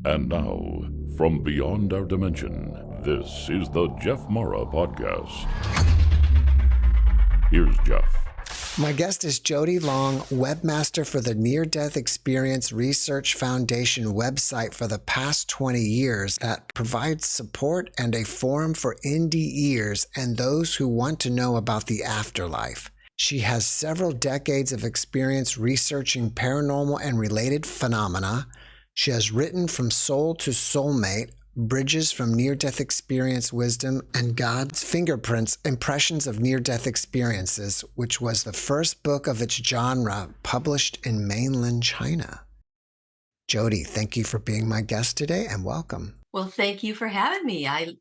And now, from beyond our dimension, this is the JeffMara podcast. Here's Jeff. My guest is Jody Long, webmaster for the Near-Death Experience Research Foundation website for the past 20 years that provides support and a forum for NDErs and those who want to know about the afterlife. She has several decades of experience researching paranormal and related phenomena. She has written From Soul to Soulmate, Bridges from Near-Death Experience Wisdom, and God's Fingerprints, Impressions of Near-Death Experiences, which was the first book of its genre published in mainland China. Jody, thank you for being my guest today and welcome. Well, thank you for having me. I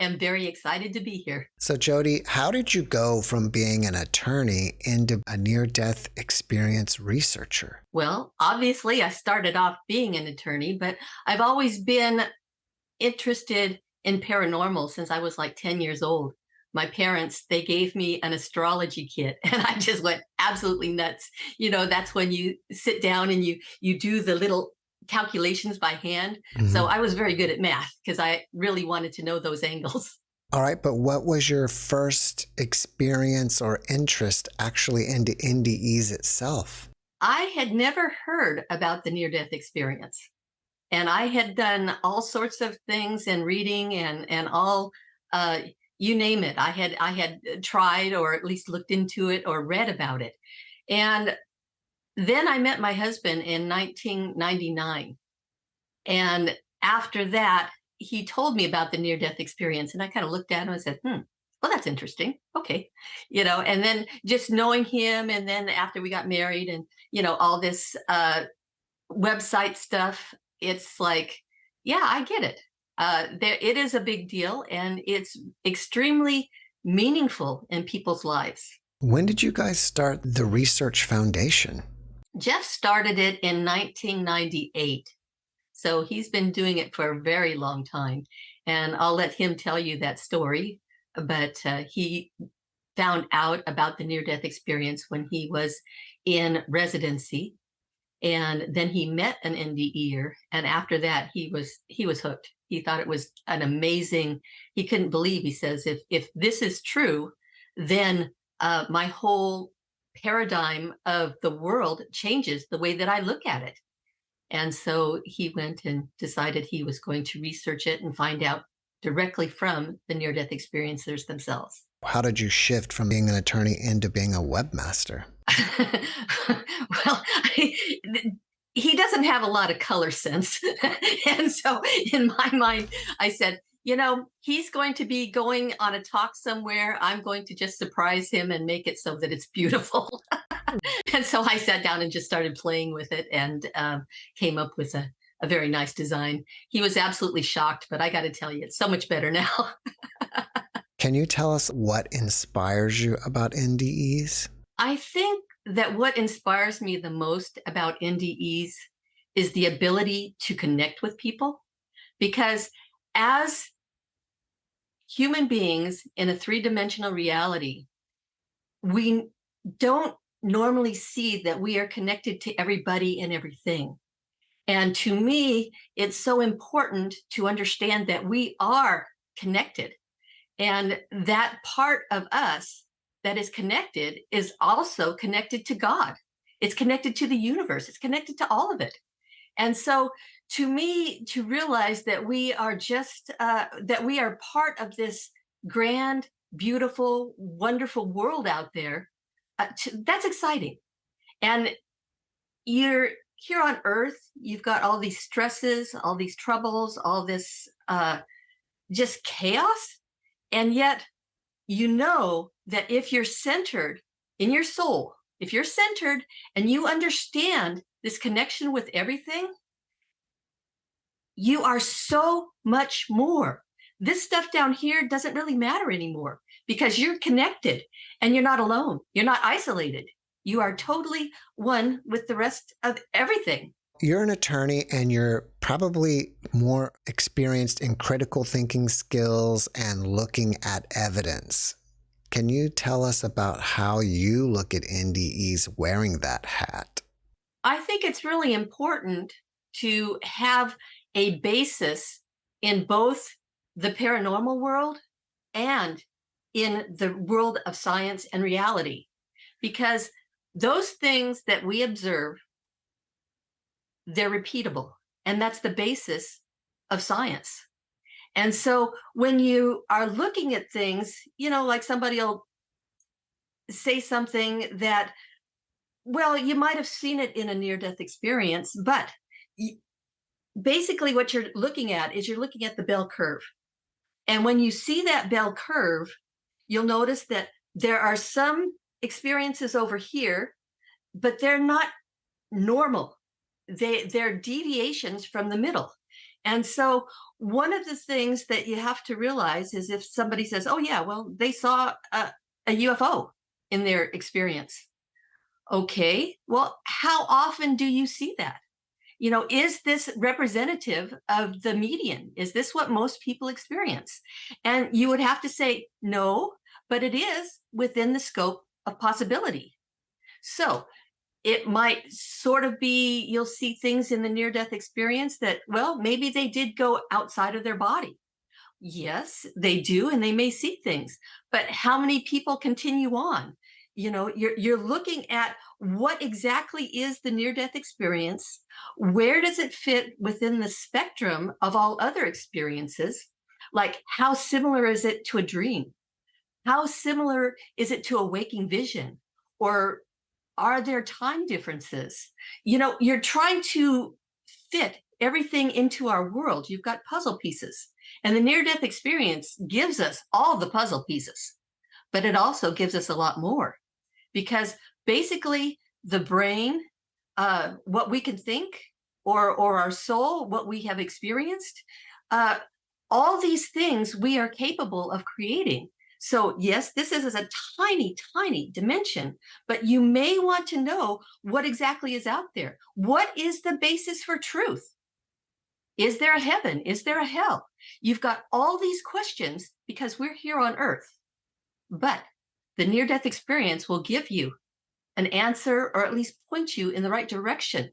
am very excited to be here. So Jody, how did you go from being an attorney into a near-death experience researcher? Well, obviously I started off being an attorney, but I've always been interested in paranormal since I was like 10 years old. My parents, they gave me an astrology kit and I just went absolutely nuts. You know, that's when you sit down and you do the little calculations by hand. So I was very good at math because I really wanted to know those angles. All right, but what was your first experience or interest actually into NDEs itself? I had never heard about the near-death experience. And I had done all sorts of things and reading and all, you name it. I had tried or at least looked into it or read about it. And then I met my husband in 1999. And after that, he told me about the near-death experience. And I kind of looked at him and said, well, that's interesting. Okay. You know, and then just knowing him. And then after we got married and, you know, all this website stuff, it's like, yeah, I get it. It is a big deal and it's extremely meaningful in people's lives. When did you guys start the Research Foundation? Jeff started it in 1998. So he's been doing it for a very long time. And I'll let him tell you that story. But he found out about the near-death experience when he was in residency. And then he met an NDEer. And after that, he was hooked. He thought it was an amazing, he couldn't believe, he says, if this is true, then my whole paradigm of the world changes the way that I look at it. And so he went and decided he was going to research it and find out directly from the near-death experiencers themselves. How did you shift from being an attorney into being a webmaster? Well, he doesn't have a lot of color sense. And so in my mind, I said, you know, he's going to be going on a talk somewhere. I'm going to just surprise him and make it so that it's beautiful. And so I sat down and just started playing with it and came up with a very nice design. He was absolutely shocked, but I got to tell you, it's so much better now. Can you tell us what inspires you about NDEs? I think that what inspires me the most about NDEs is the ability to connect with people, because as human beings in a three-dimensional reality, we don't normally see that we are connected to everybody and everything. And to me, it's so important to understand that we are connected. And that part of us that is connected is also connected to God. It's connected to the universe. It's connected to all of it. And so to me, to realize that we are just, that we are part of this grand, beautiful, wonderful world out there, that's exciting. And you're here on Earth, you've got all these stresses, all these troubles, all this just chaos. And yet, you know that if you're centered in your soul, if you're centered and you understand this connection with everything, you are so much more. This stuff down here doesn't really matter anymore because you're connected and you're not alone. You're not isolated. You are totally one with the rest of everything. You're an attorney and you're probably more experienced in critical thinking skills and looking at evidence. Can you tell us about how you look at NDEs wearing that hat? I think it's really important to have a basis in both the paranormal world and in the world of science and reality, because those things that we observe, they're repeatable, and that's the basis of science. And so when you are looking at things, like somebody will say something that, well, you might have seen it in a near-death experience, but basically what you're looking at is you're looking at the bell curve. And when you see that bell curve, you'll notice that there are some experiences over here, but they're not normal. They're deviations from the middle. And so one of the things that you have to realize is if somebody says, oh yeah, well, they saw a UFO in their experience. Okay, well, how often do you see that? Is this representative of the median? Is this what most people experience? And you would have to say no, but it is within the scope of possibility. So it might sort of be, you'll see things in the near-death experience that, well, maybe they did go outside of their body. Yes, they do, and they may see things, but how many people continue on? You're looking at what exactly is the near-death experience, where does it fit within the spectrum of all other experiences? Like, how similar is it to a dream? How similar is it to a waking vision? Or are there time differences? You're trying to fit everything into our world. You've got puzzle pieces, and the near-death experience gives us all the puzzle pieces, but it also gives us a lot more, because basically the brain, what we can think, or our soul, what we have experienced, all these things we are capable of creating. So yes, this is a tiny, tiny dimension, but you may want to know what exactly is out there. What is the basis for truth? Is there a heaven? Is there a hell? You've got all these questions because we're here on Earth, but the near-death experience will give you an answer, or at least point you in the right direction.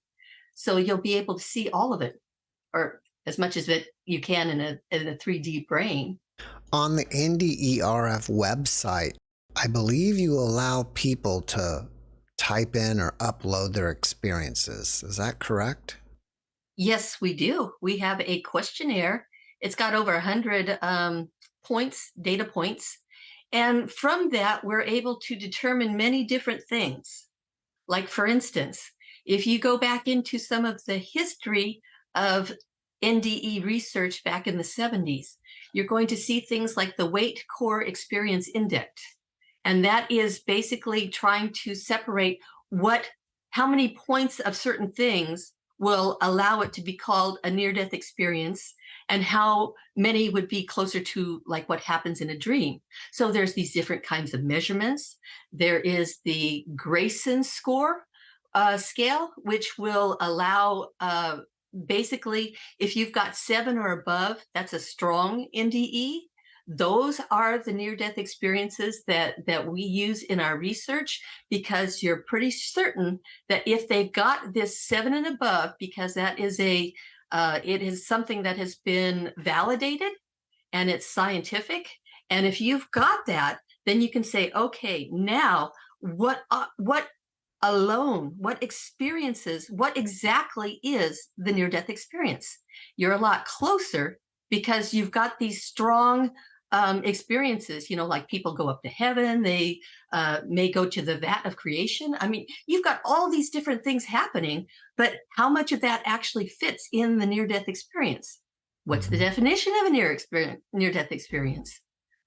So you'll be able to see all of it, or as much as it you can in a 3D brain. On the NDERF website, I believe you allow people to type in or upload their experiences. Is that correct? Yes, we do. We have a questionnaire. It's got over 100 data points. And from that, we're able to determine many different things. Like, for instance, if you go back into some of the history of NDE research back in the 70s, you're going to see things like the Weight Core Experience Index. And that is basically trying to separate how many points of certain things will allow it to be called a near-death experience, and how many would be closer to like what happens in a dream. So there's these different kinds of measurements. There is the Grayson scale, which will allow basically, if you've got 7 or above, that's a strong NDE. Those are the near-death experiences that we use in our research, because you're pretty certain that if they've got this 7 and above, because that is it is something that has been validated and it's scientific. And if you've got that, then you can say, okay, now what experiences, what exactly is the near-death experience? You're a lot closer because you've got these strong experiences, like people go up to heaven, they may go to the vat of creation. I mean, you've got all these different things happening, but how much of that actually fits in the near-death experience? What's the definition of a near-death experience?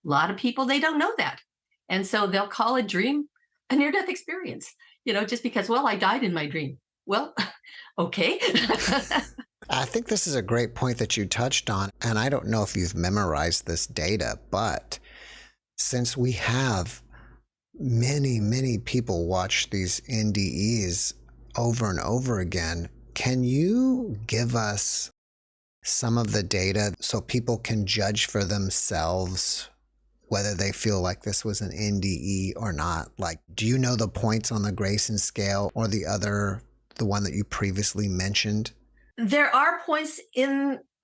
A lot of people, they don't know that. And so they'll call a dream a near-death experience, just because, well, I died in my dream. Well, okay. I think this is a great point that you touched on, and I don't know if you've memorized this data, but since we have many, many people watch these NDEs over and over again, can you give us some of the data so people can judge for themselves whether they feel like this was an NDE or not? Like, do you know the points on the Grayson scale or the one that you previously mentioned? There are points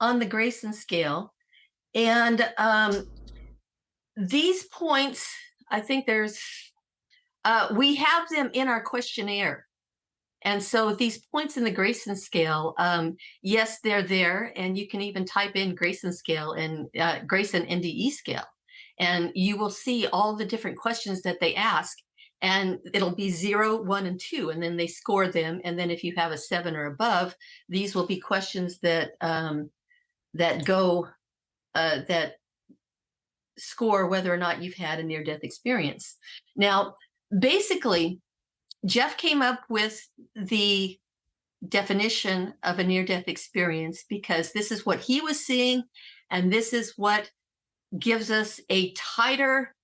on the Grayson scale, and these points, I think we have them in our questionnaire. And so these points in the Grayson scale, yes, they're there, and you can even type in Grayson scale and Grayson NDE scale, and you will see all the different questions that they ask, and it'll be 0, 1, and 2, and then they score them. And then if you have a 7 or above, these will be questions that that score whether or not you've had a near-death experience. Now, basically, Jeff came up with the definition of a near-death experience because this is what he was seeing, and this is what gives us a tighter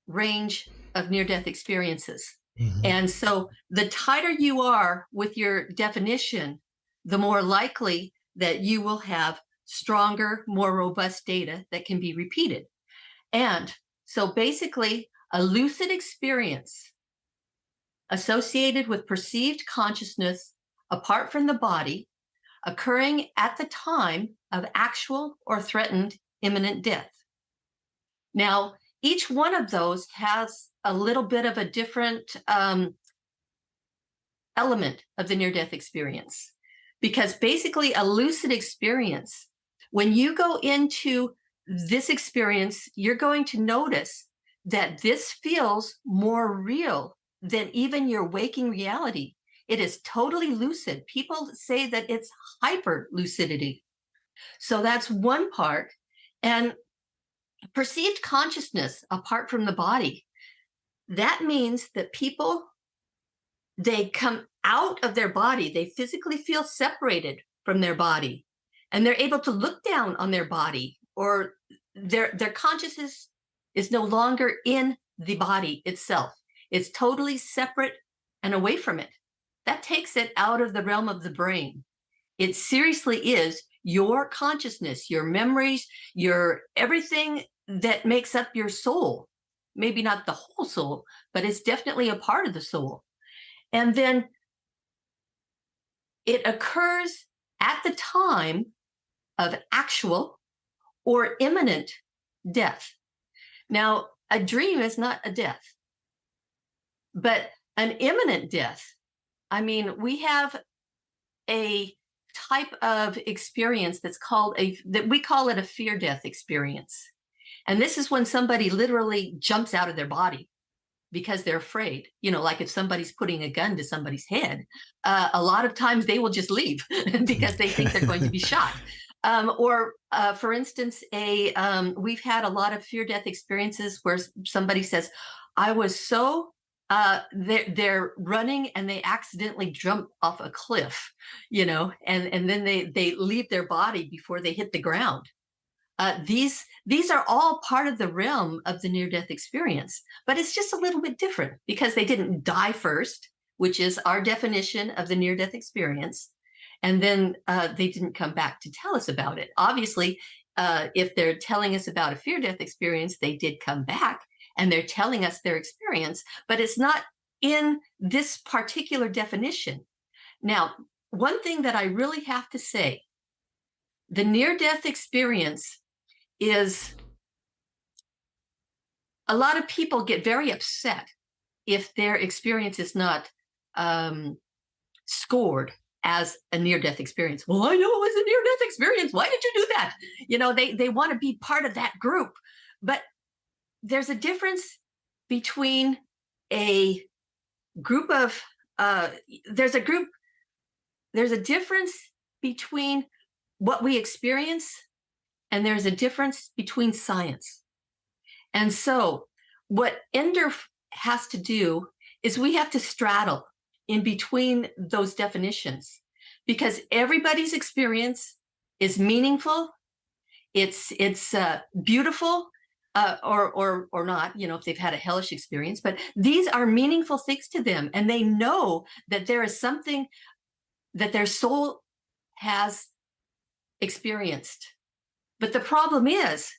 range of near-death experiences. Mm-hmm. And so the tighter you are with your definition, the more likely that you will have stronger, more robust data that can be repeated. And so basically, a lucid experience associated with perceived consciousness apart from the body, occurring at the time of actual or threatened imminent death. Now, each one of those has a little bit of a different element of the near-death experience, because basically a lucid experience, when you go into this experience, you're going to notice that this feels more real than even your waking reality. It is totally lucid. People say that it's hyper lucidity. So that's one part. And perceived consciousness apart from the body, that means that people, they come out of their body, they physically feel separated from their body, and they're able to look down on their body, or their consciousness is no longer in the body itself. It's totally separate and away from it. That takes it out of the realm of the brain. It seriously is your consciousness, your memories, your everything that makes up your soul. Maybe not the whole soul, but it's definitely a part of the soul. And then it occurs at the time of actual or imminent death. Now, a dream is not a death, but an imminent death. I mean, we have a type of experience that's called that we call it a fear death experience. And this is when somebody literally jumps out of their body because they're afraid. You know, like if somebody's putting a gun to somebody's head, a lot of times they will just leave because they think they're going to be shot. For instance, we've had a lot of fear death experiences where somebody says, I was so, they're running and they accidentally jump off a cliff, you know, and then they leave their body before they hit the ground. These are all part of the realm of the near-death experience, but it's just a little bit different because they didn't die first, which is our definition of the near-death experience. And then they didn't come back to tell us about it. Obviously, if they're telling us about a fear-death experience, they did come back and they're telling us their experience, but it's not in this particular definition. Now, one thing that I really have to say, the near-death experience is, a lot of people get very upset if their experience is not scored as a near-death experience. Well, I know it was a near-death experience. Why did you do that? You know, they want to be part of that group. But there's a difference between a group of, there's a difference between what we experience, and there's a difference between science. And so what NDERF has to do is we have to straddle in between those definitions, because everybody's experience is meaningful, it's beautiful, or not, you know, if they've had a hellish experience, but these are meaningful things to them, and they know that there is something that their soul has experienced. But the problem is,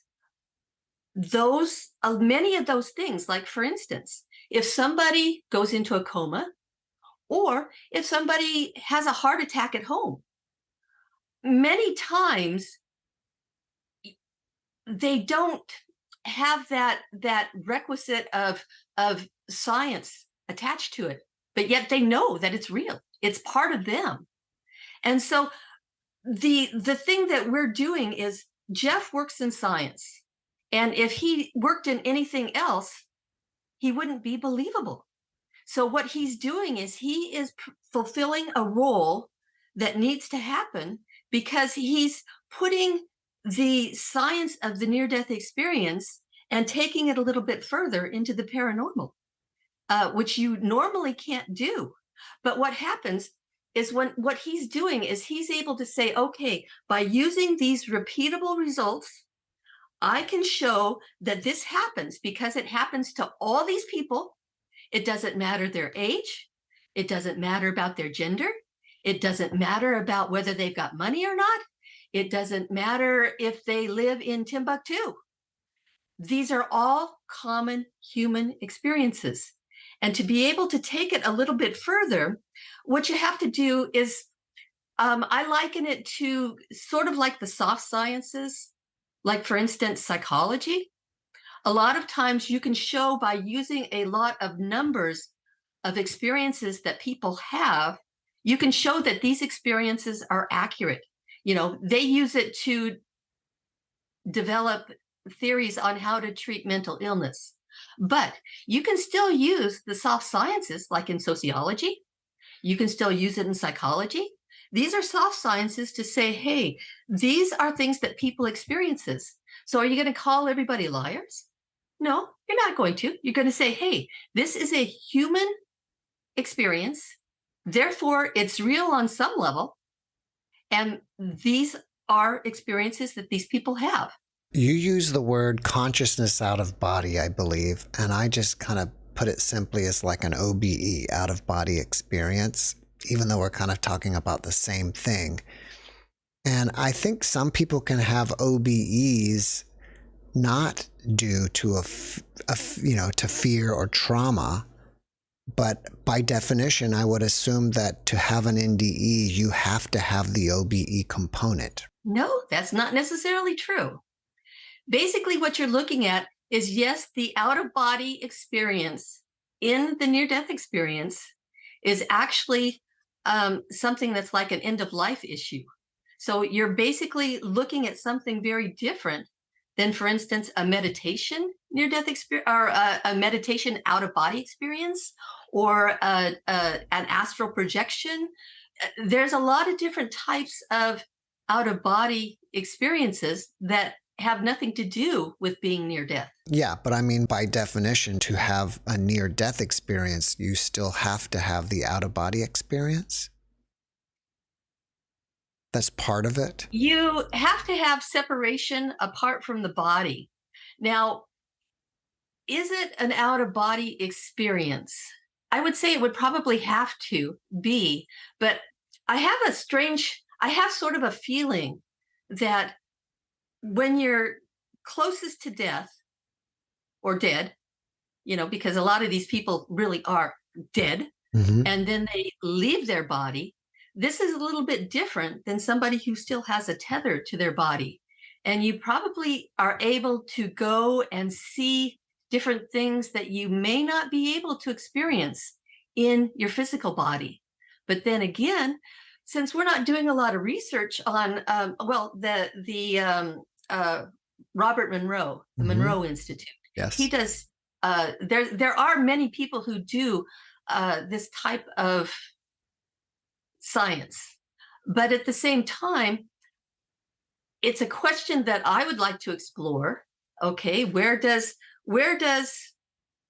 many of those things, like for instance, if somebody goes into a coma, or if somebody has a heart attack at home, many times they don't have that requisite of science attached to it, but yet they know that it's real. It's part of them. And so the thing that we're doing is Jeff works in science. And if he worked in anything else, he wouldn't be believable. So what he's doing is he is fulfilling a role that needs to happen because he's putting the science of the near-death experience and taking it a little bit further into the paranormal, which you normally can't do. But what happens is what he's doing is he's able to say, okay, by using these repeatable results, I can show that this happens because it happens to all these people. It doesn't matter their age. It doesn't matter about their gender. It doesn't matter about whether they've got money or not. It doesn't matter if they live in Timbuktu. These are all common human experiences. And to be able to take it a little bit further, what you have to do is, I liken it to sort of like the soft sciences, like, for instance, psychology. A lot of times you can show by using a lot of numbers of experiences that people have, you can show that these experiences are accurate. You know, they use it to develop theories on how to treat mental illness. But you can still use the soft sciences, like in sociology. You can still use it in psychology. These are soft sciences to say, hey, these are things that people experiences. So are you going to call everybody liars? No, you're not going to. You're going to say, hey, this is a human experience. Therefore, it's real on some level. And these are experiences that these people have. You use the word consciousness out of body, I believe, and I just kind of put it simply as like an OBE, out of body experience, even though we're kind of talking about the same thing. And I think some people can have OBEs not due to to fear or trauma, but by definition, I would assume that to have an NDE, you have to have the OBE component. No, that's not necessarily true. Basically, what you're looking at is, yes, the out-of-body experience in the near-death experience is actually something that's like an end-of-life issue. So you're basically looking at something very different than, for instance, a meditation near-death experience, or a meditation out-of-body experience, or an astral projection. There's a lot of different types of out-of-body experiences that have nothing to do with being near death. Yeah, but I mean, by definition, to have a near-death experience, you still have to have the out-of-body experience? That's part of it? You have to have separation apart from the body. Now, is it an out-of-body experience? I would say it would probably have to be, but I have sort of a feeling that when you're closest to death or dead, because a lot of these people really are dead, and then they leave their body, this is a little bit different than somebody who still has a tether to their body. And you probably are able to go and see different things that you may not be able to experience in your physical body. But then again, since we're not doing a lot of research on, Robert Monroe, the Monroe Institute. Yes. He does, there are many people who do this type of science. But at the same time, it's a question that I would like to explore. Okay, where does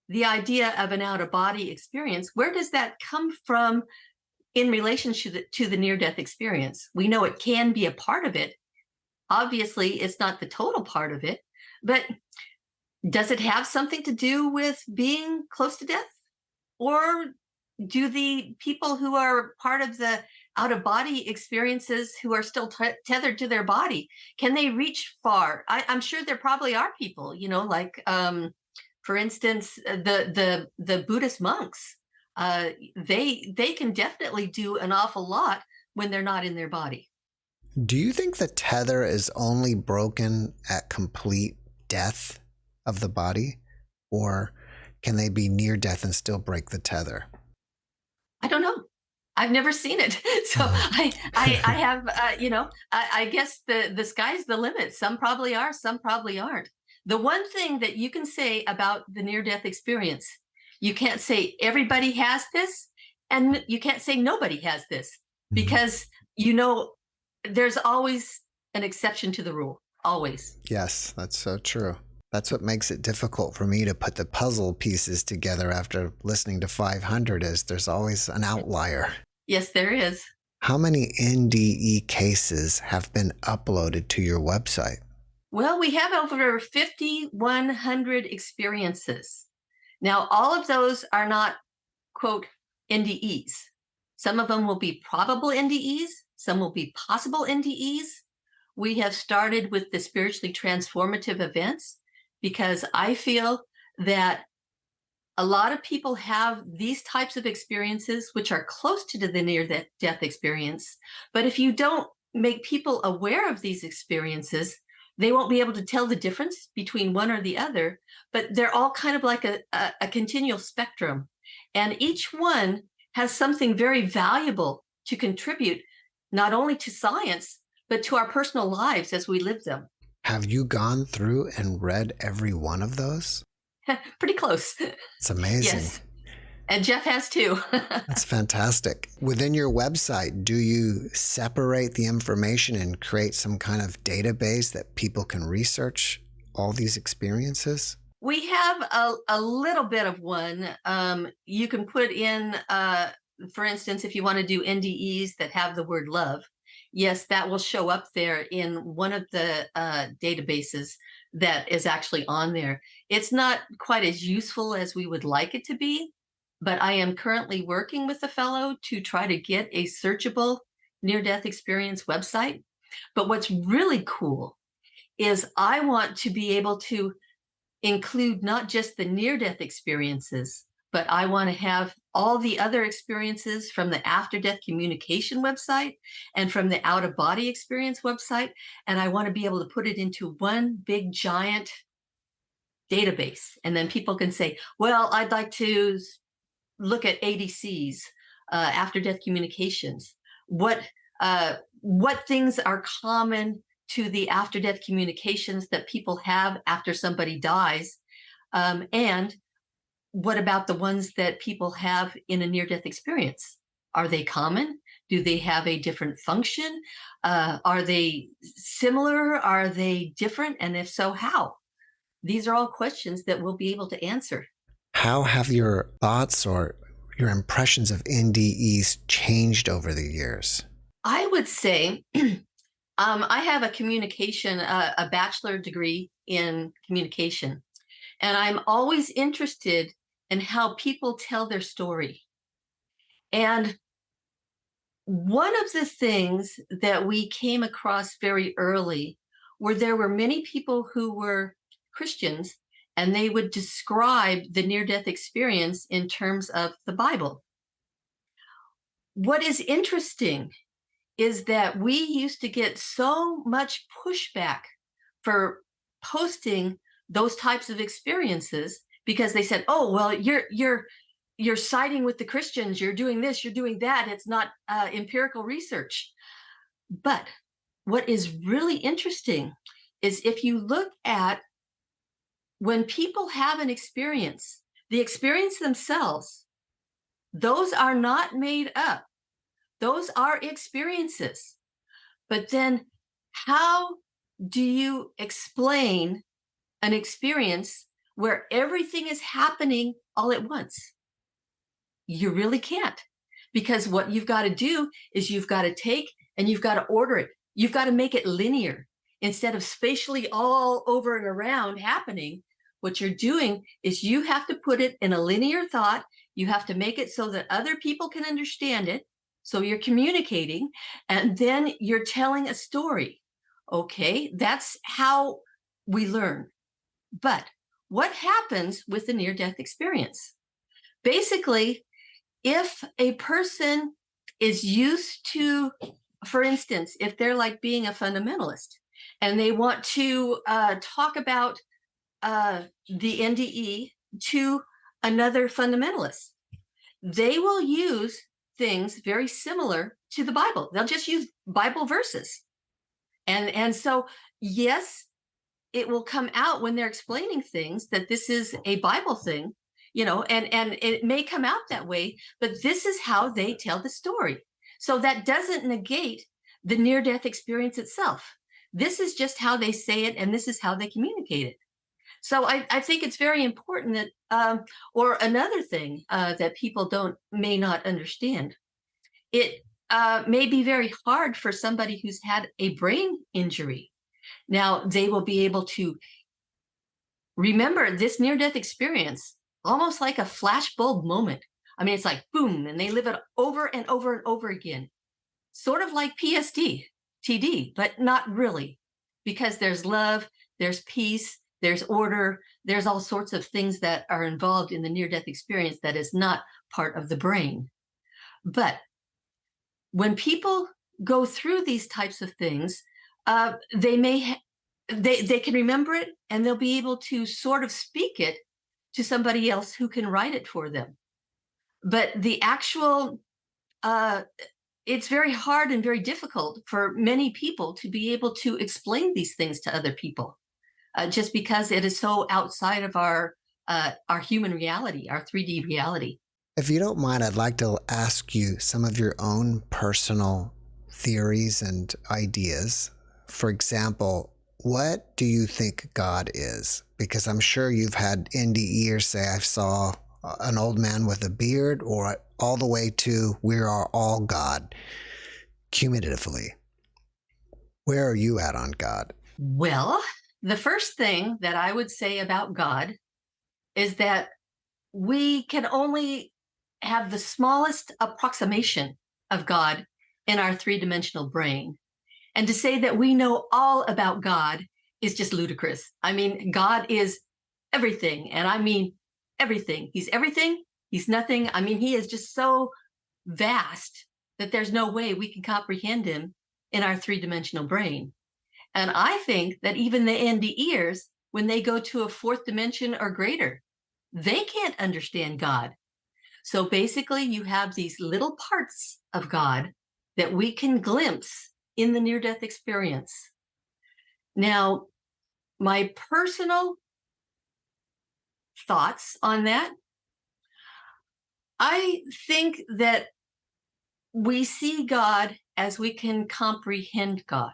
the idea of an out-of-body experience, where does that come from in relationship to the near-death experience? We know it can be a part of it. Obviously, it's not the total part of it, but does it have something to do with being close to death? Or do the people who are part of the out-of-body experiences who are still tethered to their body, can they reach far? I'm sure there probably are people, like, for instance, the Buddhist monks. They can definitely do an awful lot when they're not in their body. Do you think the tether is only broken at complete death of the body, or can they be near death and still break the tether? I don't know. I've never seen it. So I have, I guess the sky's the limit. Some probably are, some probably aren't. The one thing that you can say about the near-death experience, you can't say everybody has this, and you can't say nobody has this, because, there's always an exception to the rule, always. Yes, that's so true. That's what makes it difficult for me to put the puzzle pieces together after listening to 500 is there's always an outlier. Yes, there is. How many NDE cases have been uploaded to your website? Well, we have over 5,100 experiences. Now, all of those are not, quote, NDEs. Some of them will be probable NDEs. Some will be possible NDEs. We have started with the spiritually transformative events because I feel that a lot of people have these types of experiences which are close to the near-death experience. But if you don't make people aware of these experiences, they won't be able to tell the difference between one or the other. But they're all kind of like a continual spectrum. And each one has something very valuable to contribute, not only to science, but to our personal lives as we live them. Have you gone through and read every one of those? Pretty close. It's amazing. Yes. And Jeff has too. That's fantastic. Within your website, do you separate the information and create some kind of database that people can research all these experiences? We have a little bit of one. You can put in, for instance, if you want to do NDEs that have the word love, yes, that will show up there in one of the databases that is actually on there. It's not quite as useful as we would like it to be, but I am currently working with a fellow to try to get a searchable near-death experience website. But what's really cool is I want to be able to include not just the near-death experiences, but I want to have all the other experiences from the after-death communication website and from the out-of-body experience website. And I want to be able to put it into one big giant database. And then people can say, well, I'd like to look at ADCs, after-death communications. What things are common to the after-death communications that people have after somebody dies? And what about the ones that people have in a near-death experience? Are they common? Do they have a different function? Are they similar? Are they different? And if so, how? These are all questions that we'll be able to answer. How have your thoughts or your impressions of NDEs changed over the years? I would say I have a bachelor degree in communication, and I'm always interested in how people tell their story. And one of the things that we came across very early were there were many people who were Christians, and they would describe the near-death experience in terms of the Bible. What is interesting is that we used to get so much pushback for posting those types of experiences because they said, oh, well, you're siding with the Christians, you're doing this, you're doing that, it's not empirical research. But what is really interesting is if you look at when people have an experience, the experience themselves, those are not made up. Those are experiences. But then how do you explain an experience where everything is happening all at once? You really can't, because what you've got to do is you've got to take and you've got to order it. You've got to make it linear instead of spatially all over and around happening. What you're doing is you have to put it in a linear thought. You have to make it so that other people can understand it. So you're communicating, and then you're telling a story. Okay, that's how we learn. But what happens with the near-death experience? Basically, if a person is used to for instance, if they're like being a fundamentalist and they want to talk about the NDE to another fundamentalist, they will use things very similar to the Bible. They'll just use Bible verses. And so, yes, it will come out when they're explaining things that this is a Bible thing, you know, and it may come out that way, but this is how they tell the story. So that doesn't negate the near-death experience itself. This is just how they say it, and this is how they communicate it. So I think it's very important that, or another thing that people may not understand, it may be very hard for somebody who's had a brain injury. Now, they will be able to remember this near-death experience almost like a flashbulb moment. I mean, it's like, boom, and they live it over and over and over again. Sort of like PSD, TD, but not really, because there's love, there's peace, there's order, there's all sorts of things that are involved in the near-death experience that is not part of the brain. But when people go through these types of things, they can remember it, and they'll be able to sort of speak it to somebody else who can write it for them. But the actual, it's very hard and very difficult for many people to be able to explain these things to other people, just because it is so outside of our human reality, our 3D reality. If you don't mind, I'd like to ask you some of your own personal theories and ideas. For example, what do you think God is? Because I'm sure you've had NDErs say, I saw an old man with a beard, or all the way to we are all God, cumulatively. Where are you at on God? Well, the first thing that I would say about God is that we can only have the smallest approximation of God in our three-dimensional brain. And to say that we know all about God is just ludicrous. I mean, God is everything. And I mean everything. He's everything. He's nothing. I mean, he is just so vast that there's no way we can comprehend him in our three-dimensional brain. And I think that even the NDErs, when they go to a fourth dimension or greater, they can't understand God. So basically, you have these little parts of God that we can glimpse in the near-death experience. Now, my personal thoughts on that, I think that we see God as we can comprehend God.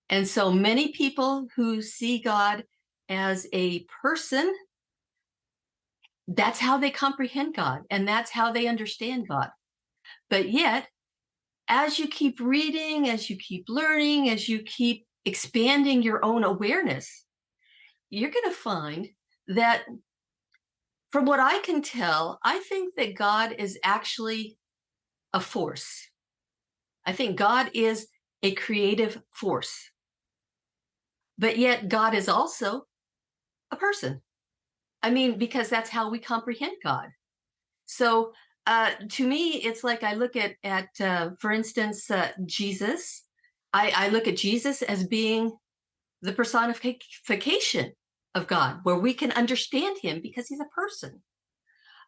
And so many people who see God as a person, that's how they comprehend God, and that's how they understand God. But yet, as you keep reading, as you keep learning, as you keep expanding your own awareness, you're going to find that, from what I can tell, I think that God is actually a force. I think God is a creative force. But yet God is also a person. I mean, because that's how we comprehend God. So to me, it's like I look at for instance, Jesus. I look at Jesus as being the personification of God, where we can understand him because he's a person.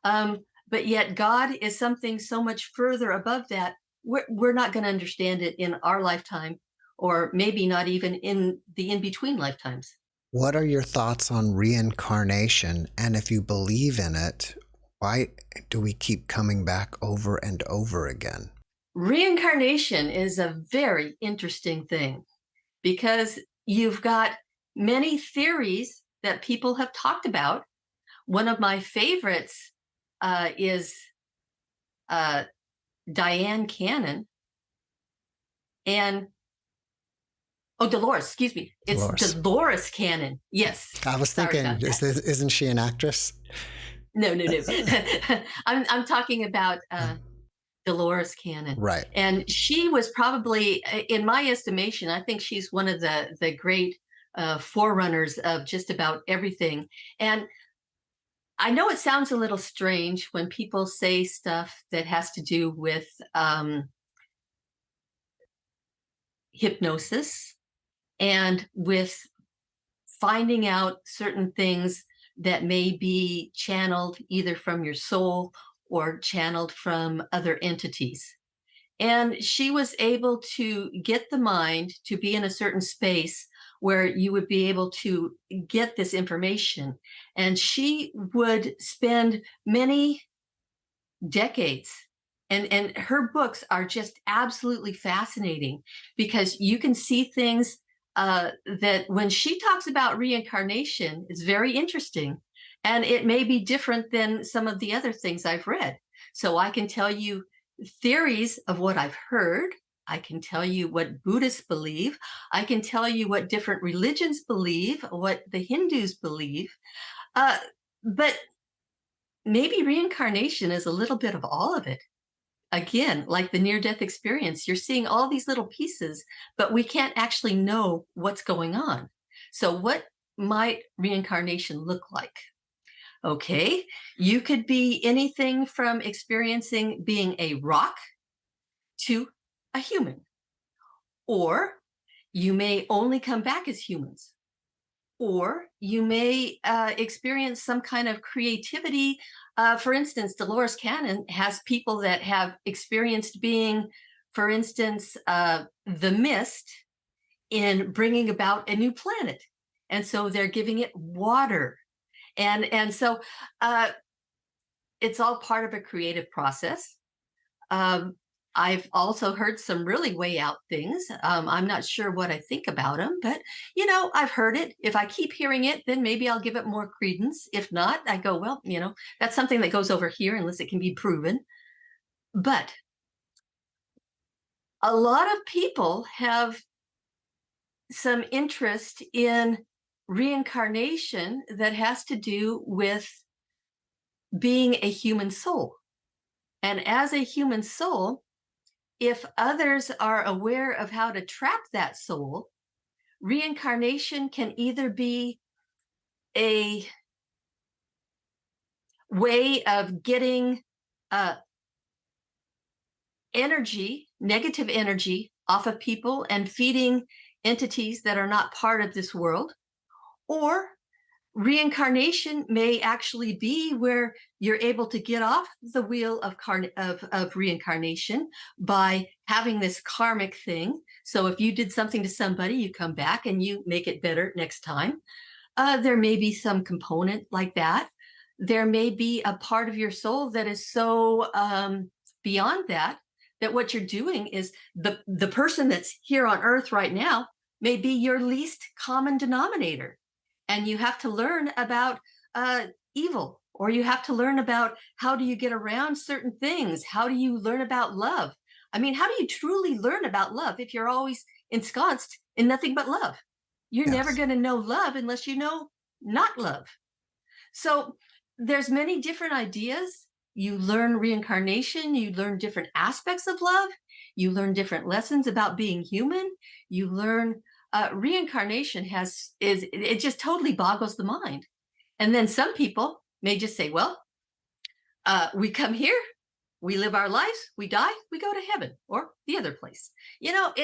But yet God is something so much further above that. We're not going to understand it in our lifetime, or maybe not even in the in-between lifetimes. What are your thoughts on reincarnation? And if you believe in it, why do we keep coming back over and over again? Reincarnation is a very interesting thing, because you've got many theories that people have talked about. One of my favorites is Diane Cannon. And Dolores, excuse me. It's Dolores Cannon. Yes. I was thinking, isn't she an actress? No. I'm talking about Dolores Cannon. Right. And she was probably, in my estimation, I think she's one of the great forerunners of just about everything. And I know it sounds a little strange when people say stuff that has to do with hypnosis and with finding out certain things that may be channeled either from your soul or channeled from other entities. And she was able to get the mind to be in a certain space where you would be able to get this information. And she would spend many decades. And her books are just absolutely fascinating because you can see things that when she talks about reincarnation, it's very interesting. And it may be different than some of the other things I've read. So I can tell you theories of what I've heard. I can tell you what Buddhists believe. I can tell you what different religions believe, what the Hindus believe. But maybe reincarnation is a little bit of all of it. Again, like the near-death experience, you're seeing all these little pieces, but we can't actually know what's going on. So what might reincarnation look like? Okay, you could be anything from experiencing being a rock to a human, or you may only come back as humans, or you may experience some kind of creativity. For instance, Dolores Cannon has people that have experienced being, for instance, the mist in bringing about a new planet. And so they're giving it water. And so it's all part of a creative process. I've also heard some really way out things. I'm not sure what I think about them, but I've heard it. If I keep hearing it, then maybe I'll give it more credence. If not, I go, well, that's something that goes over here unless it can be proven. But a lot of people have some interest in reincarnation that has to do with being a human soul. And as a human soul, if others are aware of how to trap that soul, reincarnation can either be a way of getting energy, negative energy off of people and feeding entities that are not part of this world, or reincarnation may actually be where you're able to get off the wheel of reincarnation by having this karmic thing. So if you did something to somebody, you come back and you make it better next time. There may be some component like that. There may be a part of your soul that is so beyond that what you're doing is the person that's here on earth right now may be your least common denominator. And you have to learn about evil, or you have to learn about how do you get around certain things? How do you learn about love? I mean, how do you truly learn about love if you're always ensconced in nothing but love? You're never going to know love unless you know not love. So there's many different ideas. You learn reincarnation, you learn different aspects of love, you learn different lessons about being human, you learn reincarnation it just totally boggles the mind. And then some people may just say, well, we come here, we live our lives, we die, we go to heaven or the other place. That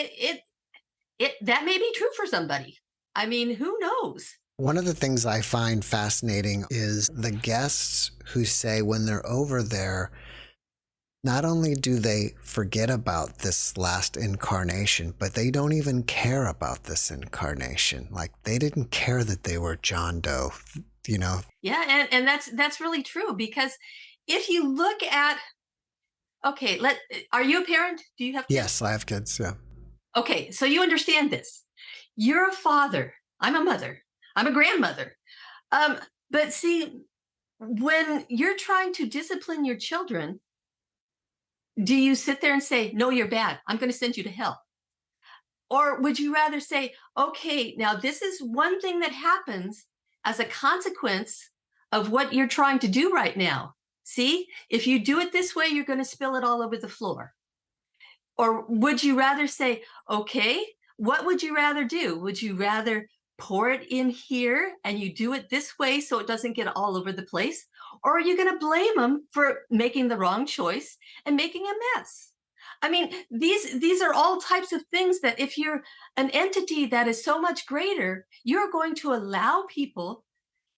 may be true for somebody. I mean, who knows? One of the things I find fascinating is the guests who say when they're over there, not only do they forget about this last incarnation, but they don't even care about this incarnation. Like they didn't care that they were John Doe, Yeah, and that's really true, because if you look at, okay, are you a parent? Do you have kids? Yes, I have kids, yeah. Okay, so you understand this. You're a father. I'm a mother. I'm a grandmother. But see, when you're trying to discipline your children, do you sit there and say, no, you're bad, I'm going to send you to hell? Or would you rather say, okay, now this is one thing that happens as a consequence of what you're trying to do right now. See, if you do it this way, you're going to spill it all over the floor. Or would you rather say, okay, what would you rather do? Would you rather pour it in here and you do it this way so it doesn't get all over the place? Or are you going to blame them for making the wrong choice and making a mess? I mean, these are all types of things that if you're an entity that is so much greater, you're going to allow people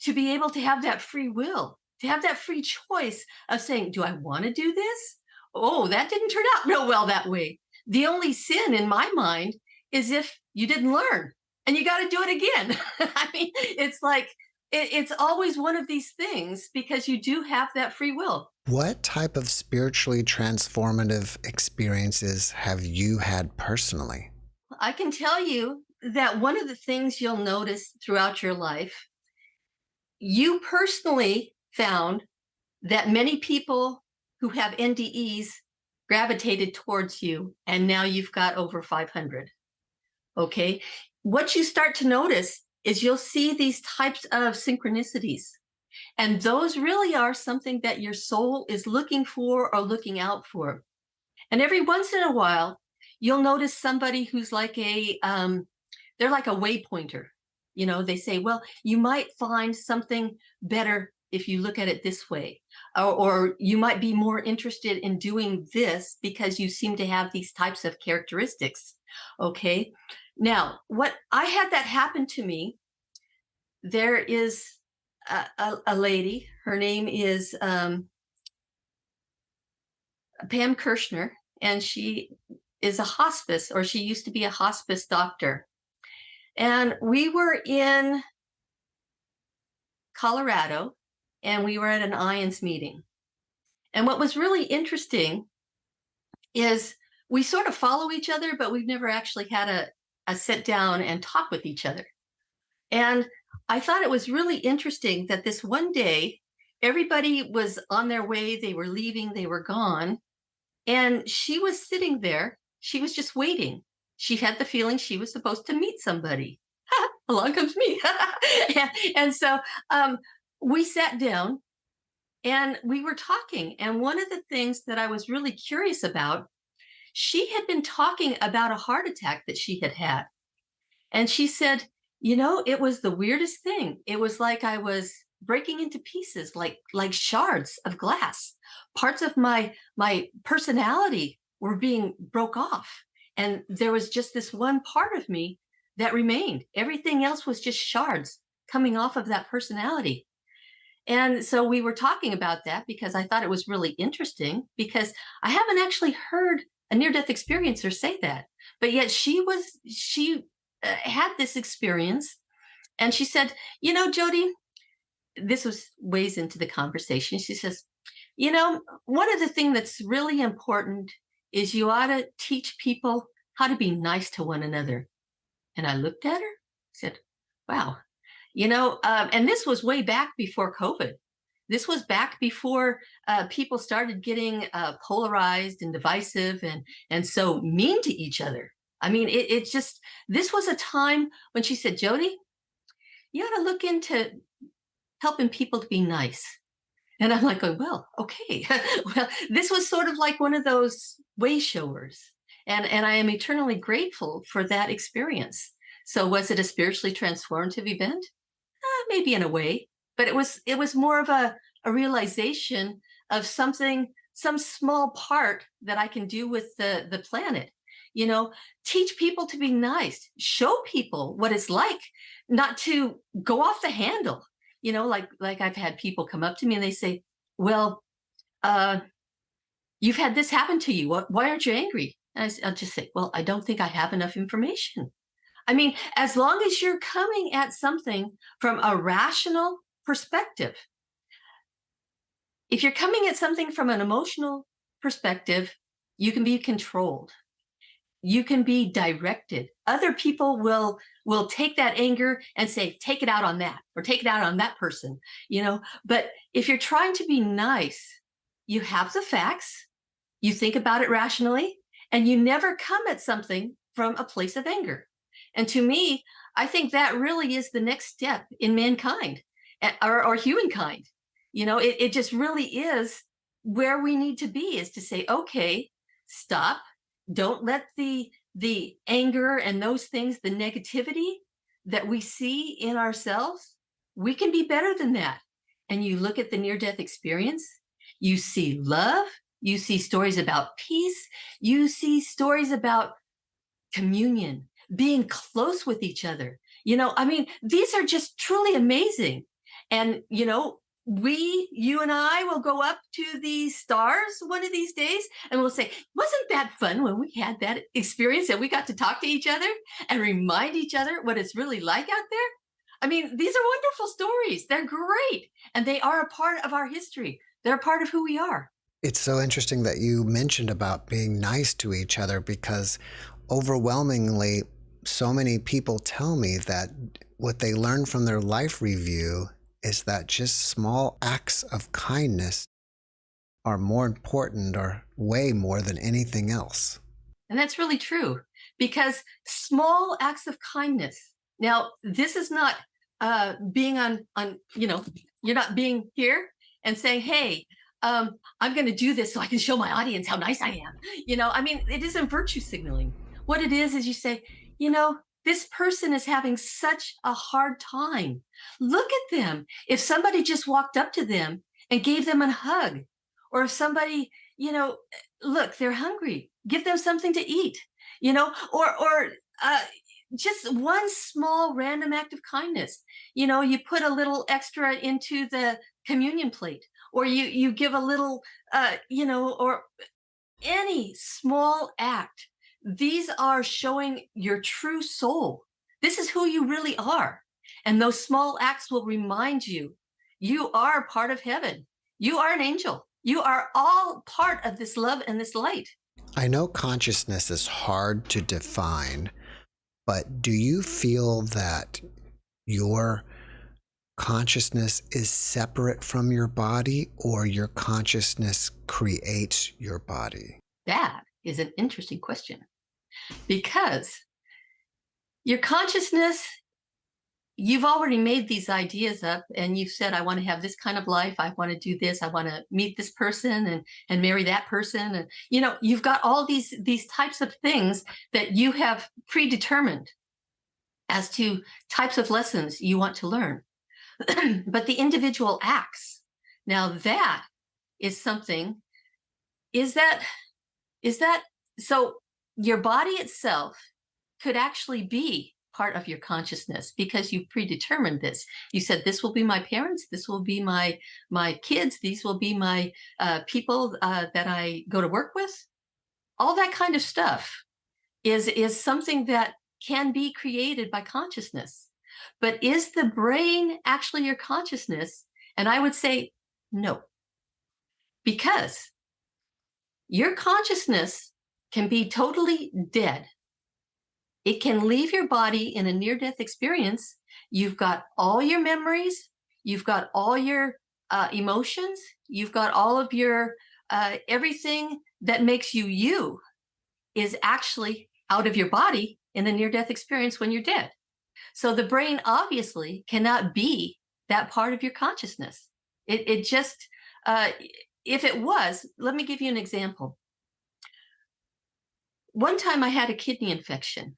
to be able to have that free will, to have that free choice of saying, do I want to do this? Oh, that didn't turn out real well that way. The only sin in my mind is if you didn't learn and you got to do it again. I mean, it's like, it's always one of these things because you do have that free will. What type of spiritually transformative experiences have you had personally? I can tell you that one of the things you'll notice throughout your life, you personally found that many people who have NDEs gravitated towards you, and now you've got over 500. Okay. What you start to notice is you'll see these types of synchronicities. And those really are something that your soul is looking for or looking out for. And every once in a while, you'll notice somebody who's like they're like a waypointer. You know, they say, well, you might find something better if you look at it this way, or you might be more interested in doing this because you seem to have these types of characteristics. Okay. Now, what I had that happen to me, there is a lady, her name is Pam Kirshner, and she is a hospice, or she used to be a hospice doctor. And we were in Colorado, and we were at an IONS meeting. And what was really interesting is we sort of follow each other, but we've never actually had a sit down and talk with each other. And I thought it was really interesting that this one day, everybody was on their way, they were leaving, they were gone. And she was sitting there, she was just waiting. She had the feeling she was supposed to meet somebody. Along comes me. And so we sat down and we were talking. And one of the things that I was really curious about, she had been talking about a heart attack that she had had. And she said, you know, it was the weirdest thing. It was like I was breaking into pieces, like shards of glass. Parts of my personality were being broke off. And there was just this one part of me that remained. Everything else was just shards coming off of that personality. And so we were talking about that because I thought it was really interesting, because I haven't actually heard a near-death experiencer say that. But yet she had this experience, and she said, you know, Jody, this was ways into the conversation. She says, you know, one of the things that's really important is you ought to teach people how to be nice to one another. And I looked at her, said, wow, you know, and this was way back before COVID. This was back before people started getting polarized and divisive and so mean to each other. I mean, it just, this was a time when she said, Jody, you ought to look into helping people to be nice. And I'm like, oh, well, okay. Well, this was sort of like one of those way showers. And I am eternally grateful for that experience. So was it a spiritually transformative event? Maybe in a way, but it was more of a realization of something, some small part that I can do with the planet. You know, teach people to be nice, show people what it's like not to go off the handle. You know, like I've had people come up to me and they say, well, you've had this happen to you. Why aren't you angry? And I'll just say, well, I don't think I have enough information. I mean, as long as you're coming at something from a rational perspective, if you're coming at something from an emotional perspective, you can be controlled. You can be directed. Other people will take that anger and say, take it out on that, or take it out on that person, you know. But if you're trying to be nice, you have the facts, you think about it rationally, and you never come at something from a place of anger. And to me, I think that really is the next step in mankind or humankind. You know, it just really is where we need to be, is to say, okay, stop. Don't let the anger and those things, the negativity that we see in ourselves, we can be better than that. And you look at the near-death experience, you see love, You see stories about peace. You see stories about communion, being close with each other. I mean, these are just truly amazing. And, you and I will go up to the stars one of these days and we'll say, wasn't that fun when we had that experience and we got to talk to each other and remind each other what it's really like out there? I mean, these are wonderful stories. They're great. And they are a part of our history. They're a part of who we are. It's so interesting that you mentioned about being nice to each other, because overwhelmingly, so many people tell me that what they learn from their life review is that just small acts of kindness are more important, or way more than anything else. And that's really true, because small acts of kindness. Now, this is not being on, you're not being here and saying, hey, I'm going to do this so I can show my audience how nice I am. I mean, it isn't virtue signaling. What it is you say, this person is having such a hard time. Look at them. If somebody just walked up to them and gave them a hug, or if somebody, look, they're hungry, give them something to eat, or just one small random act of kindness. You put a little extra into the communion plate, or you give a little, or any small act. These are showing your true soul. This is who you really are. And those small acts will remind you, you are part of heaven. You are an angel. You are all part of this love and this light. I know consciousness is hard to define, but do you feel that your consciousness is separate from your body, or your consciousness creates your body? That is an interesting question, because your consciousness, you've already made these ideas up and you've said, I want to have this kind of life. I want to do this. I want to meet this person and marry that person. And, you've got all these types of things that you have predetermined as to types of lessons you want to learn. But the individual acts, now that is something, is that so your body itself could actually be part of your consciousness, because you predetermined this. You said, this will be my parents, this will be my kids, these will be my people that I go to work with. All that kind of stuff is something that can be created by consciousness. But is the brain actually your consciousness? And I would say no, because your consciousness can be totally dead. It can leave your body in a near-death experience. You've got all your memories, you've got all your emotions, you've got all of your everything that makes you is actually out of your body in a near-death experience when you're dead. So the brain obviously cannot be that part of your consciousness. It just, if it was, let me give you an example. One time I had a kidney infection.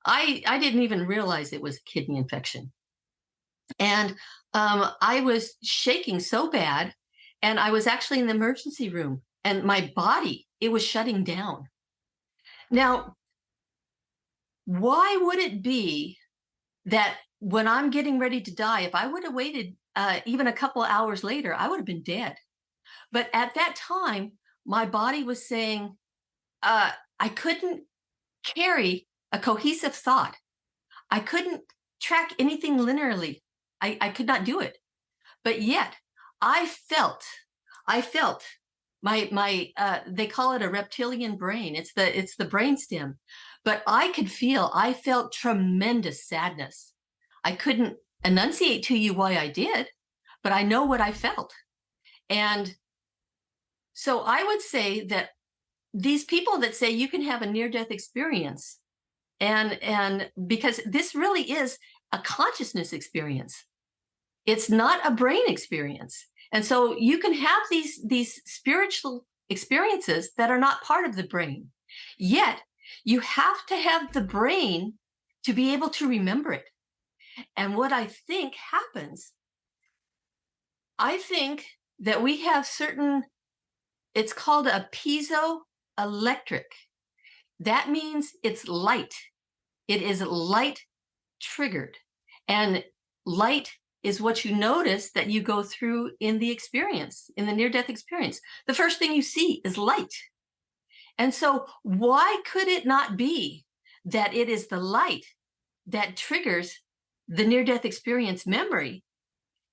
I didn't even realize it was a kidney infection. And I was shaking so bad, and I was actually in the emergency room, and my body, it was shutting down. Now, why would it be that when I'm getting ready to die, if I would have waited even a couple of hours later, I would have been dead. But at that time, my body was saying, I couldn't carry a cohesive thought. I couldn't track anything linearly. I could not do it. But yet I felt my they call it a reptilian brain. It's the brainstem. But I felt tremendous sadness. I couldn't enunciate to you why I did, but I know what I felt. And so I would say that these people that say you can have a near-death experience, and because this really is a consciousness experience, it's not a brain experience. And so you can have these spiritual experiences that are not part of the brain, yet you have to have the brain to be able to remember it. And what I think happens, I think that we have certain It's called a piezoelectric. That means it's light. It is light triggered. And light is what you notice that you go through in the experience, in the near-death experience. The first thing you see is light. And so why could it not be that it is the light that triggers the near-death experience memory?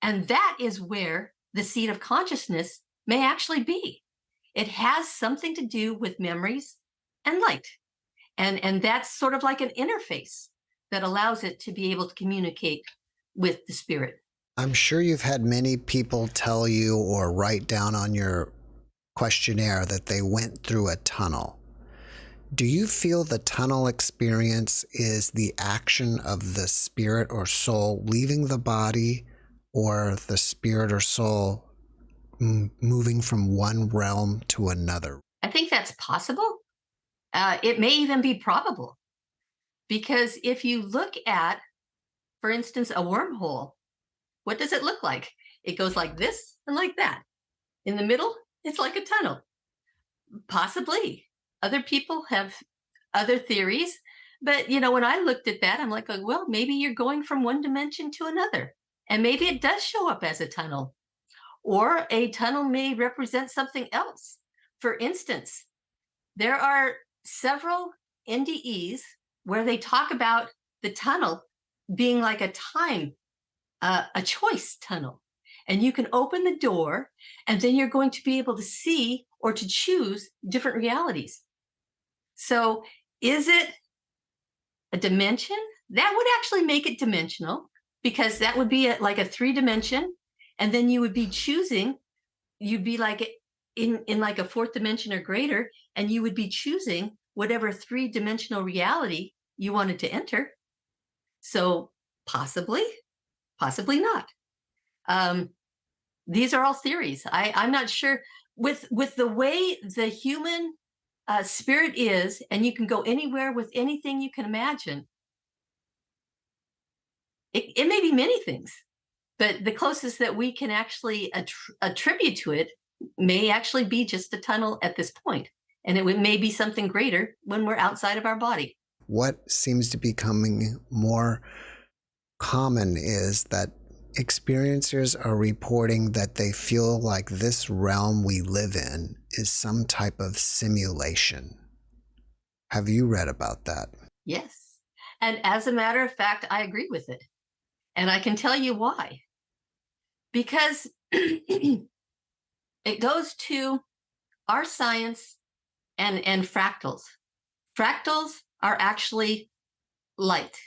And that is where the seat of consciousness may actually be. It has something to do with memories and light. And that's sort of like an interface that allows it to be able to communicate with the spirit. I'm sure you've had many people tell you or write down on your questionnaire that they went through a tunnel. Do you feel the tunnel experience is the action of the spirit or soul leaving the body, or the spirit or soul moving from one realm to another? I think that's possible. It may even be probable. Because if you look at, for instance, a wormhole, what does it look like? It goes like this and like that. In the middle, it's like a tunnel. Possibly. Other people have other theories. But, you know, when I looked at that, I'm like, well, maybe you're going from one dimension to another. And maybe it does show up as a tunnel. Or a tunnel may represent something else. For instance, there are several NDEs where they talk about the tunnel being like a time, a choice tunnel. And you can open the door, and then you're going to be able to see or to choose different realities. So is it a dimension? That would actually make it dimensional, because that would be like a 3-dimension, and then you would be choosing, you'd be like in like a 4th dimension or greater, and you would be choosing whatever 3-dimensional reality you wanted to enter. So possibly, possibly not. These are all theories. I'm not sure with the way the human spirit is, and you can go anywhere with anything you can imagine. It may be many things, but the closest that we can actually attribute to it may actually be just a tunnel at this point. And it may be something greater when we're outside of our body. What seems to be becoming more common is that experiencers are reporting that they feel like this realm we live in is some type of simulation. Have you read about that? Yes. And as a matter of fact, I agree with it. And I can tell you why. Because it goes to our science and fractals. Fractals are actually light.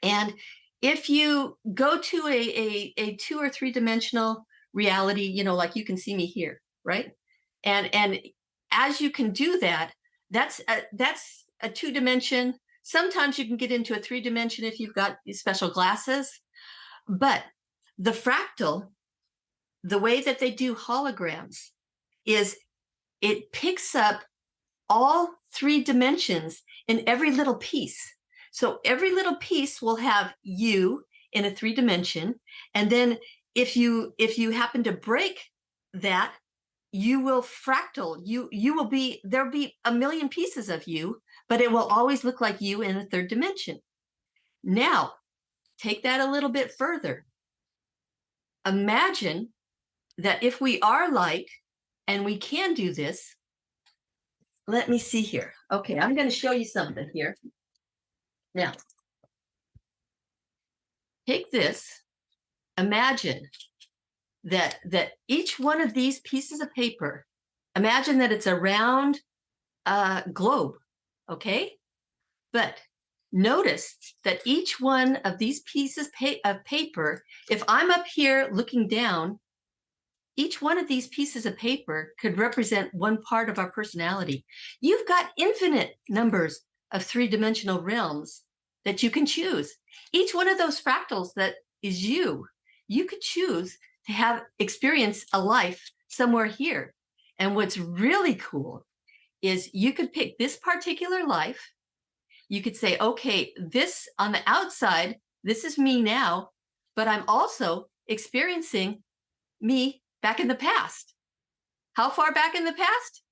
And if you go to a 2 or 3-dimensional reality, you know, like you can see me here, right? And as you can do that, that's a 2-dimension. Sometimes you can get into a 3-dimension if you've got these special glasses. But the fractal, the way that they do holograms is it picks up all 3 dimensions in every little piece. So every little piece will have you in a 3-dimension. And then if you happen to break that, you will fractal. You will be, there'll be a million pieces of you, but it will always look like you in a 3rd dimension. Now, take that a little bit further. Imagine that if we are light and we can do this, let me see here. Okay, I'm going to show you something here. Now, take this. Imagine that each one of these pieces of paper, imagine that it's a round globe, okay? But notice that each one of these pieces of paper, if I'm up here looking down, each one of these pieces of paper could represent one part of our personality. You've got infinite numbers of 3-dimensional realms that you can choose. Each one of those fractals that is you could choose to have experience a life somewhere here. And what's really cool is you could pick this particular life. You could say, okay, this on the outside, this is me now, but I'm also experiencing me back in the past. How far back in the past?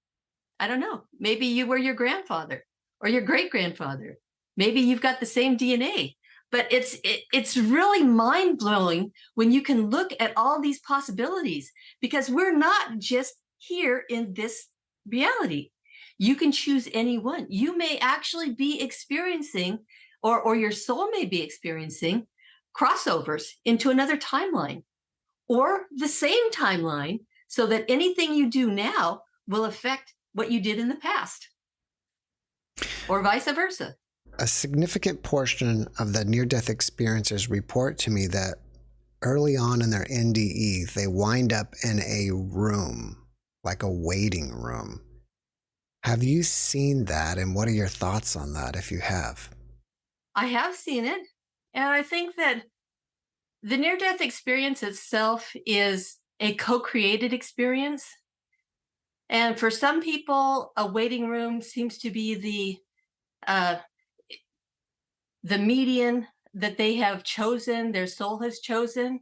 I don't know. Maybe you were your grandfather or your great-grandfather. Maybe you've got the same DNA. But it's really mind-blowing when you can look at all these possibilities, because we're not just here in this reality. You can choose any one. You may actually be experiencing, or your soul may be experiencing, crossovers into another timeline or the same timeline, so that anything you do now will affect what you did in the past, or vice versa. A significant portion of the near-death experiencers report to me that early on in their NDE, they wind up in a room, like a waiting room. Have you seen that, and what are your thoughts on that, if you have? I have seen it, and I think that the near-death experience itself is a co-created experience. And for some people, a waiting room seems to be the median that they have chosen, their soul has chosen,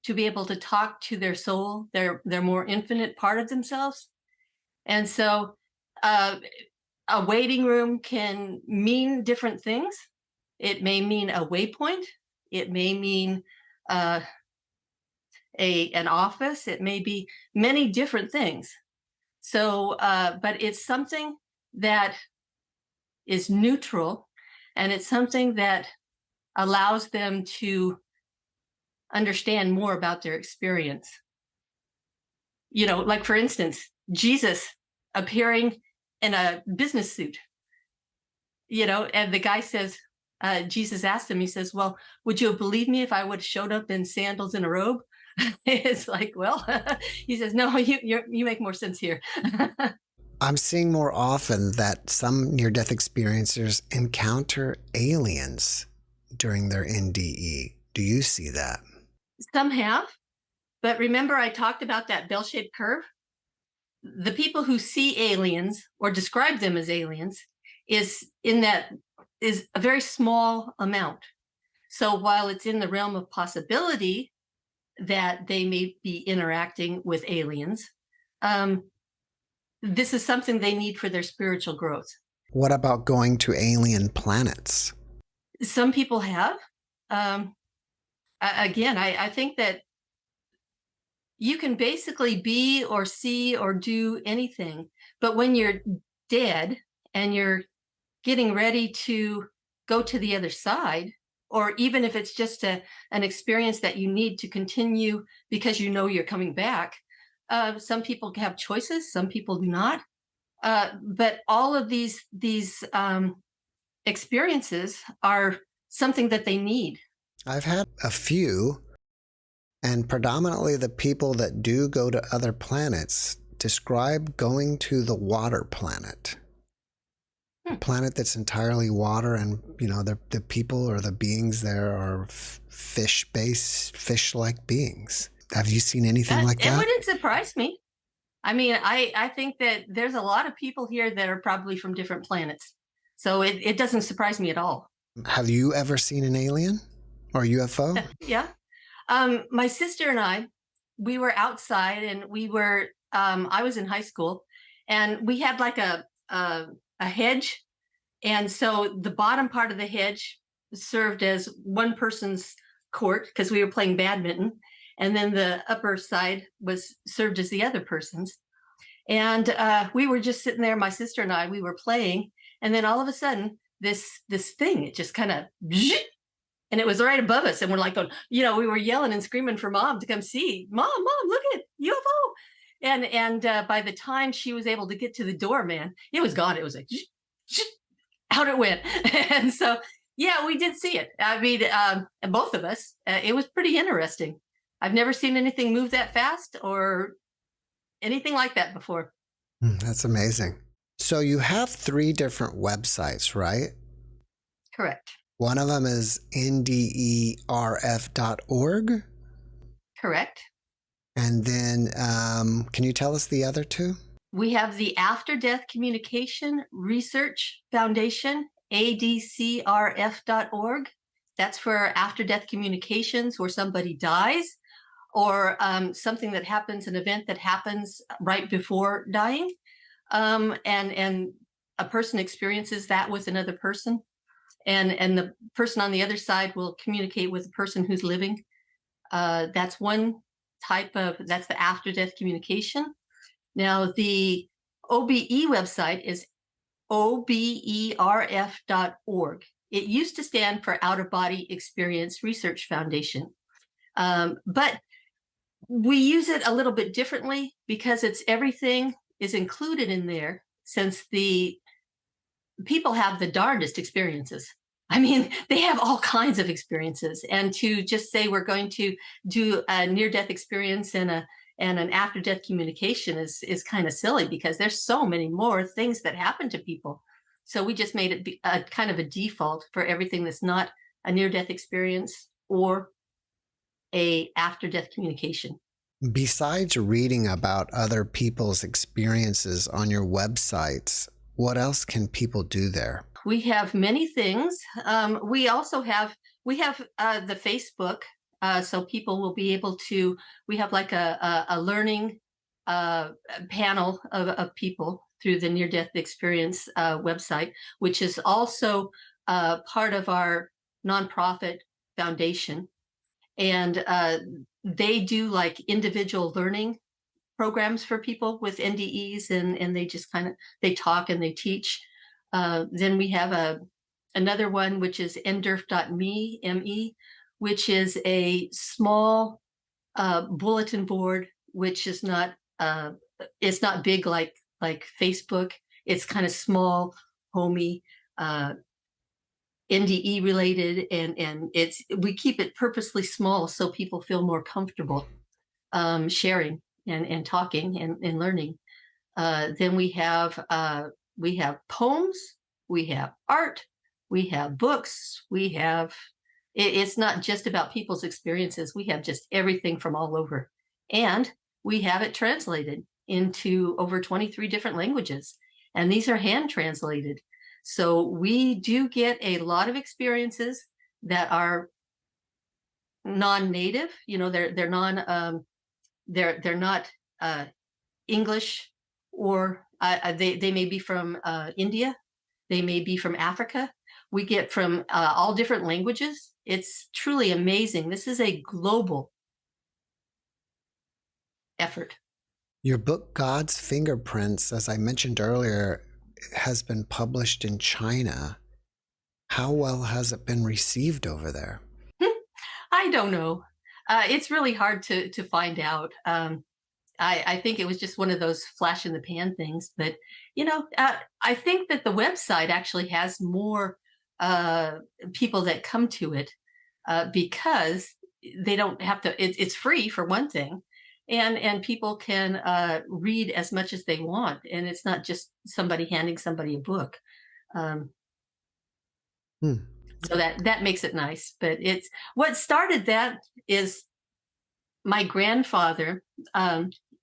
to be able to talk to their soul, their more infinite part of themselves. And so a waiting room can mean different things. It may mean a waypoint. It may mean an office. It may be many different things. So, but it's something that is neutral, and it's something that allows them to understand more about their experience. You know, like for instance, Jesus appearing in a business suit, you know, and the guy says, Jesus asked him, he says, well, would you have believed me if I would have showed up in sandals and a robe? It's like, well, he says, no, you make more sense here. I'm seeing more often that some near-death experiencers encounter aliens during their NDE. Do you see that? Some have, but remember I talked about that bell-shaped curve? The people who see aliens or describe them as aliens is a very small amount. So while it's in the realm of possibility that they may be interacting with aliens, this is something they need for their spiritual growth. What about going to alien planets? Some people have. Again, I think that you can basically be or see or do anything, but when you're dead and you're getting ready to go to the other side, or even if it's just an experience that you need to continue because you know you're coming back, some people have choices, some people do not. But all of these experiences are something that they need. I've had a few, and predominantly the people that do go to other planets describe going to the water planet. A planet that's entirely water, and you know the people or the beings there are fish-based, fish-like beings. Have you seen anything like that? It wouldn't surprise me. I mean, I think that there's a lot of people here that are probably from different planets. So it doesn't surprise me at all. Have you ever seen an alien or UFO? Yeah. My sister and I, we were outside, and we were, I was in high school, and we had like a hedge. And so the bottom part of the hedge served as one person's court because we were playing badminton. And then the upper side was served as the other person's. And we were just sitting there, my sister and I, we were playing. And then all of a sudden, this thing, it just kind of, and it was right above us. And we're like, going, you know, we were yelling and screaming for Mom to come see. Mom, look at UFO. And by the time she was able to get to the door, man, it was gone. It was like, out it went. And so, yeah, we did see it. I mean, both of us, it was pretty interesting. I've never seen anything move that fast or anything like that before. That's amazing. So you have 3 different websites, right? Correct. One of them is NDERF.org. Correct. And then can you tell us the other 2? We have the After Death Communication Research Foundation, ADCRF.org. That's for after death communications where somebody dies, or something that happens, an event that happens right before dying, and a person experiences that with another person, and the person on the other side will communicate with the person who's living. That's one type of, that's the after-death communication. Now, the OBE website is oberf.org. It used to stand for Out of Body Experience Research Foundation, but we use it a little bit differently because it's everything is included in there, since the people have the darndest experiences. I mean, they have all kinds of experiences, and to just say we're going to do a near-death experience and an after-death communication is kind of silly, because there's so many more things that happen to people. So we just made it be a kind of a default for everything that's not a near-death experience or a after-death communication. Besides reading about other people's experiences on your websites, what else can people do there? We have many things. We also have the Facebook, so people will be able to. We have like a learning panel of people through the near-death experience website, which is also part of our nonprofit foundation, and they do like individual learning programs for people with NDEs, and they just they talk and they teach. Then we have another one, which is NDERF.me, which is a small bulletin board, which is not it's not big like Facebook. It's kind of small, homey, NDE related, and we keep it purposely small so people feel more comfortable sharing and talking and learning. Then we have poems, we have art, we have books, we have, it's not just about people's experiences. We have just everything from all over. And we have it translated into over 23 different languages. And these are hand translated. So we do get a lot of experiences that are non-native. You know, they're not English, or they may be from India, they may be from Africa. We get from all different languages. It's truly amazing. This is a global effort. Your book, God's Fingerprints, as I mentioned earlier, has been published in China. How well has it been received over there? I don't know. It's really hard to find out. I think it was just one of those flash in the pan things. But, you know, I think that the website actually has more people that come to it because they don't have to, it's free for one thing. And people can read as much as they want. And it's not just somebody handing somebody a book. So that makes it nice. But it's what started that is my grandfather.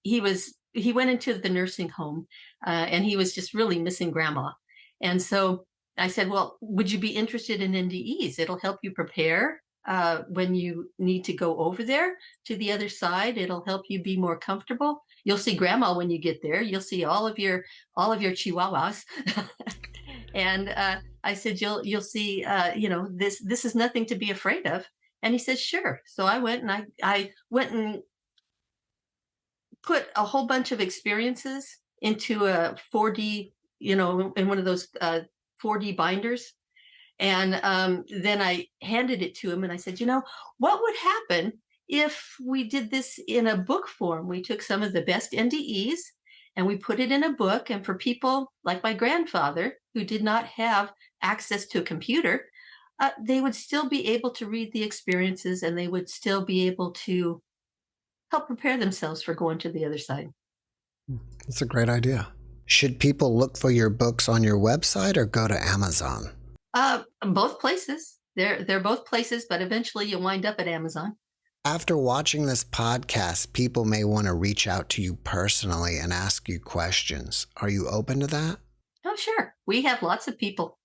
He went into the nursing home and he was just really missing grandma. And so I said, well, would you be interested in NDEs? It'll help you prepare when you need to go over there to the other side. It'll help you be more comfortable. You'll see grandma when you get there. You'll see all of your chihuahuas. And I said, you'll see, you know, this is nothing to be afraid of. And he said, sure. So I went and I went and put a whole bunch of experiences into a 4D, you know, in one of those 4D binders. And then I handed it to him and I said, you know, what would happen if we did this in a book form? We took some of the best NDEs and we put it in a book. And for people like my grandfather who did not have access to a computer, they would still be able to read the experiences and they would still be able to help prepare themselves for going to the other side. That's a great idea. Should people look for your books on your website or go to Amazon? Both places. They're both places, but eventually you'll wind up at Amazon. After watching this podcast, people may want to reach out to you personally and ask you questions. Are you open to that? Oh, sure. We have lots of people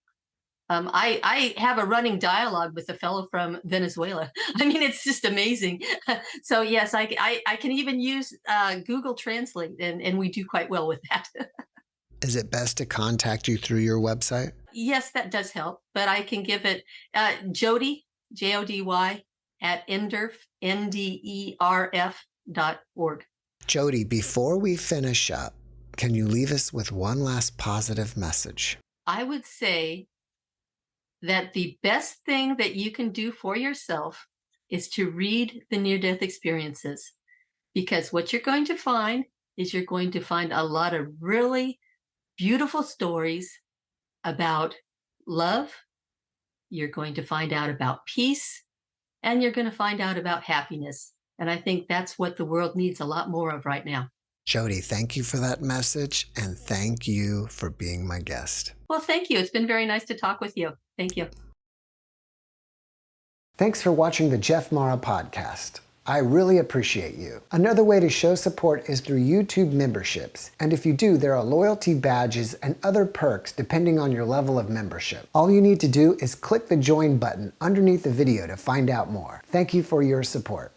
I have a running dialogue with a fellow from Venezuela. I mean, it's just amazing. So yes, I can even use Google Translate, and we do quite well with that. Is it best to contact you through your website? Yes, that does help, but I can give it Jody, Jody, at NDERF, NDERF.org. Jody, before we finish up, can you leave us with one last positive message? I would say that the best thing that you can do for yourself is to read the near-death experiences, because what you're going to find is you're going to find a lot of really beautiful stories about love. You're going to find out about peace, and you're going to find out about happiness. And I think that's what the world needs a lot more of right now. Jody, thank you for that message, and thank you for being my guest. Well, thank you. It's been very nice to talk with you. Thank you. Thanks for watching the JeffMara podcast. I really appreciate you. Another way to show support is through YouTube memberships. And if you do, there are loyalty badges and other perks depending on your level of membership. All you need to do is click the join button underneath the video to find out more. Thank you for your support.